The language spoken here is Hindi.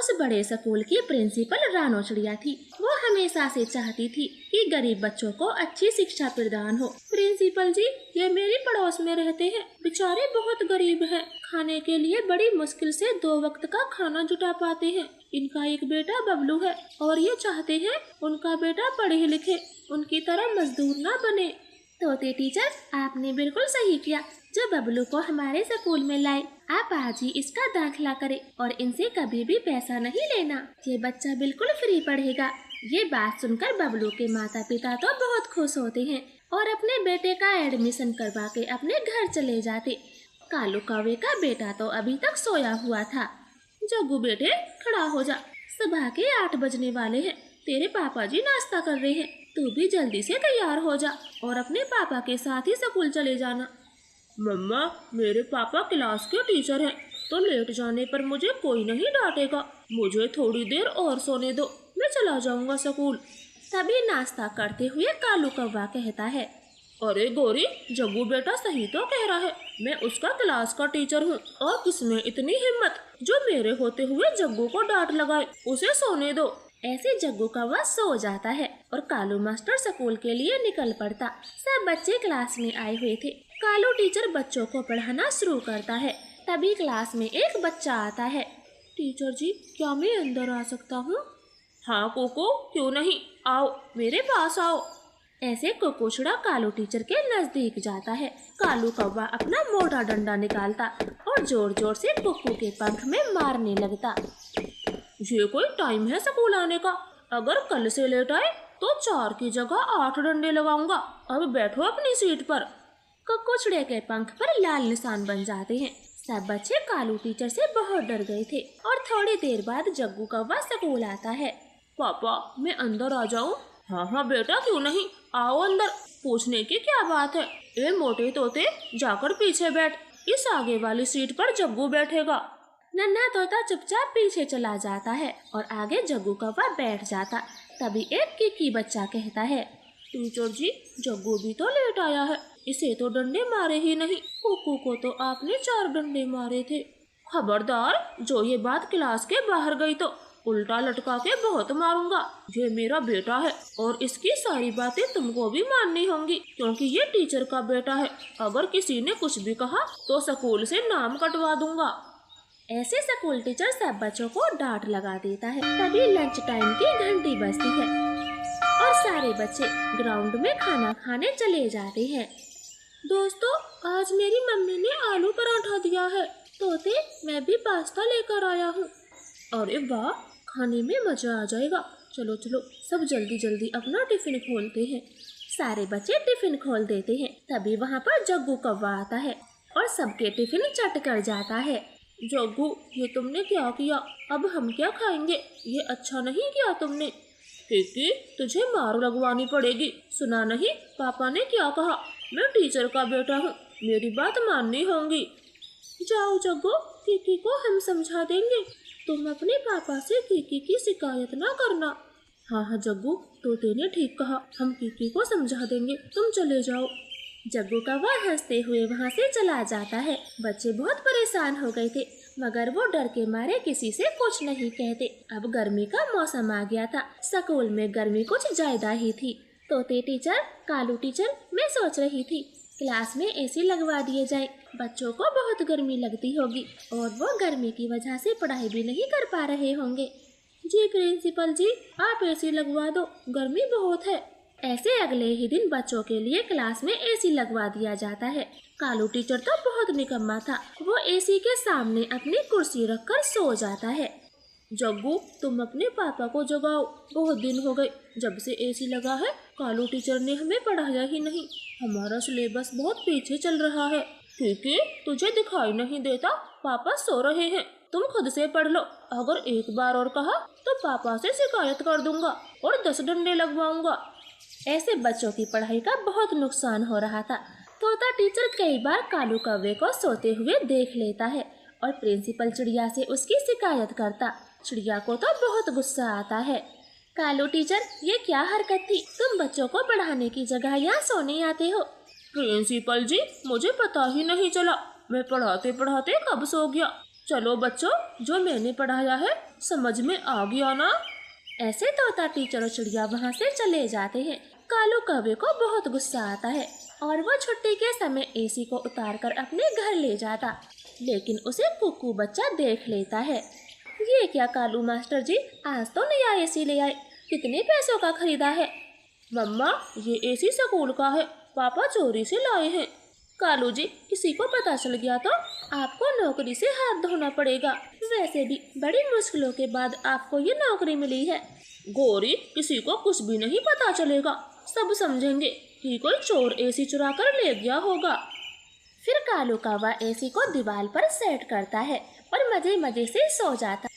उस बड़े स्कूल की प्रिंसिपल रानो चिड़िया थी। वो हमेशा से चाहती थी कि गरीब बच्चों को अच्छी शिक्षा प्रदान हो। प्रिंसिपल जी, ये मेरे पड़ोस में रहते हैं, बेचारे बहुत गरीब हैं, खाने के लिए बड़ी मुश्किल से 2 वक्त का खाना जुटा पाते हैं। इनका एक बेटा बबलू है और ये चाहते हैं उनका बेटा पढ़े लिखे, उनकी तरह मजदूर न बने। तोते टीचर, आपने बिल्कुल सही किया जो बबलू को हमारे स्कूल में लाए। आप आज ही इसका दाखिला करें और इनसे कभी भी पैसा नहीं लेना। ये बच्चा बिल्कुल फ्री पढ़ेगा। ये बात सुनकर बबलू के माता पिता तो बहुत खुश होते हैं और अपने बेटे का एडमिशन करवा के अपने घर चले जाते। कालू कौवे का बेटा तो अभी तक सोया हुआ था। जग्गू बेटे, खड़ा हो जा, सुबह के 8 बजने वाले हैं। तेरे पापा जी नाश्ता कर रहे हैं, तू भी जल्दी से तैयार हो जा और अपने पापा के साथ ही स्कूल चले जाना। मम्मा, मेरे पापा क्लास के टीचर हैं, तो लेट जाने पर मुझे कोई नहीं डांटेगा। मुझे थोड़ी देर और सोने दो, मैं चला जाऊंगा स्कूल। तभी नाश्ता करते हुए कालू कौवा कहता है, अरे गोरी, जग्गू बेटा सही तो कह रहा है, मैं उसका क्लास का टीचर हूँ। और किसमें इतनी हिम्मत जो मेरे होते हुए जग्गू को डांट लगाए। उसे सोने दो। ऐसे जग्गू कौवा सो जाता है और कालू मास्टर स्कूल के लिए निकल पड़ता। सब बच्चे क्लास में आए हुए थे। कालू टीचर बच्चों को पढ़ाना शुरू करता है। तभी क्लास में एक बच्चा आता है। टीचर जी, क्या मैं अंदर आ सकता हूँ? हाँ कोको, क्यों नहीं, आओ मेरे पास आओ। ऐसे कोकोछड़ा कालू टीचर के नजदीक जाता है। कालू कौवा अपना मोटा डंडा निकालता और जोर जोर से कुक्कू के पंख में मारने लगता। ये कोई टाइम है स्कूल आने का? अगर कल से लेट आए तो 4 की जगह 8 डंडे लगाऊंगा। अब बैठो अपनी सीट पर। कुक्कुछड़े के पंख पर लाल निशान बन जाते हैं। सब बच्चे कालू टीचर से बहुत डर गए थे और थोड़ी देर बाद जग्गू कौवा स्कूल आता है। पापा, मैं अंदर आ जाऊं? हाँ हाँ बेटा, क्यों नहीं, आओ अंदर। पूछने की क्या बात है? ए मोटे तोते, जाकर पीछे बैठ, इस आगे वाली सीट पर जग्गू बैठेगा। नन्हा तोता चुपचाप पीछे चला जाता है और आगे जग्गू कौवा बैठ जाता। तभी एक किकी बच्चा कहता है, टीचर जी, जग्गू भी तो लेट आया है, इसे तो डंडे मारे ही नहीं। कुक्कू को तो आपने 4 डंडे मारे थे। खबरदार, जो ये बात क्लास के बाहर गई तो उल्टा लटका के बहुत मारूंगा। ये मेरा बेटा है और इसकी सारी बातें तुमको भी माननी होंगी, क्योंकि ये टीचर का बेटा है। अगर किसी ने कुछ भी कहा तो स्कूल से नाम कटवा दूंगा। ऐसे स्कूल टीचर सब बच्चों को डांट लगा देता है। तभी लंच टाइम की घंटी बजती है और सारे बच्चे ग्राउंड में खाना खाने चले जाते हैं। दोस्तों, आज मेरी मम्मी ने आलू पराठा दिया है। तोते, मैं भी पास्ता लेकर आया हूँ। अरे वाह, खाने में मजा आ जाएगा। चलो चलो, सब जल्दी जल्दी अपना टिफिन खोलते हैं। सारे बच्चे टिफिन खोल देते हैं। तभी वहाँ पर जग्गू कौवा आता है और सबके टिफिन चट कर जाता है। जग्गू, ये तुमने क्या किया? अब हम क्या खाएंगे? ये अच्छा नहीं किया तुमने। किकी, तुझे मार लगवानी पड़ेगी। सुना नहीं पापा ने क्या कहा? मैं टीचर का बेटा हूँ, मेरी बात माननी होगी। जाओ जग्गू, किकी को हम समझा देंगे। तुम अपने पापा से किकी की शिकायत ना करना। हाँ हाँ जग्गू, तोते ने ठीक कहा, हम किकी को समझा देंगे, तुम चले जाओ। जग्गू कौवा हंसते हुए वहाँ से चला जाता है। बच्चे बहुत परेशान हो गए थे, मगर वो डर के मारे किसी से कुछ नहीं कहते। अब गर्मी का मौसम आ गया था। स्कूल में गर्मी कुछ ज्यादा ही थी। तोते टीचर, कालू टीचर, मैं सोच रही थी क्लास में एसी लगवा दिए जाए। बच्चों को बहुत गर्मी लगती होगी और वो गर्मी की वजह से पढ़ाई भी नहीं कर पा रहे होंगे। जी प्रिंसिपल जी, आप एसी लगवा दो, गर्मी बहुत है। ऐसे अगले ही दिन बच्चों के लिए क्लास में एसी लगवा दिया जाता है। कालू टीचर तो बहुत निकम्मा था। वो एसी के सामने अपनी कुर्सी रखकर सो जाता है। जग्गू, तुम अपने पापा को जगाओ, बहुत दिन हो गए जब से एसी लगा है। कालू टीचर ने हमें पढ़ाया ही नहीं, हमारा सिलेबस बहुत पीछे चल रहा है। क्योंकि तुझे दिखाई नहीं देता, पापा सो रहे हैं, तुम खुद से पढ़ लो। अगर एक बार और कहा तो पापा से शिकायत कर दूंगा और 10 डंडे लगवाऊंगा। ऐसे बच्चों की पढ़ाई का बहुत नुकसान हो रहा था। तोता टीचर कई बार कालू कौवे को सोते हुए देख लेता है और प्रिंसिपल चिड़िया से उसकी शिकायत करता। चिड़िया को तो बहुत गुस्सा आता है। कालू टीचर, ये क्या हरकत थी? तुम बच्चों को पढ़ाने की जगह यहाँ सोने आते हो। प्रिंसिपल जी, मुझे पता ही नहीं चला, मैं पढ़ाते पढ़ाते कब सो गया। चलो बच्चों, जो मैंने पढ़ाया है समझ में आ गया ना? ऐसे तोता टीचर और चिड़िया वहाँ से चले जाते हैं। कालू कौवे को बहुत गुस्सा आता है और वो छुट्टी के समय एसी को उतारकर अपने घर ले जाता, लेकिन उसे कुक्कू बच्चा देख लेता है। ये क्या कालू मास्टर जी, आज तो नया एसी ले आए, कितने पैसों का खरीदा है? मम्मा, ये एसी स्कूल का है, पापा चोरी से लाए हैं। कालू जी, किसी को पता चल गया तो आपको नौकरी से हाथ धोना पड़ेगा। वैसे भी बड़ी मुश्किलों के बाद आपको ये नौकरी मिली है। गौरी, किसी को कुछ भी नहीं पता चलेगा, सब समझेंगे कि कोई चोर एसी चुरा कर ले गया होगा। फिर कालू कौवा एसी को दीवार पर सेट करता है और मजे मजे से सो जाता।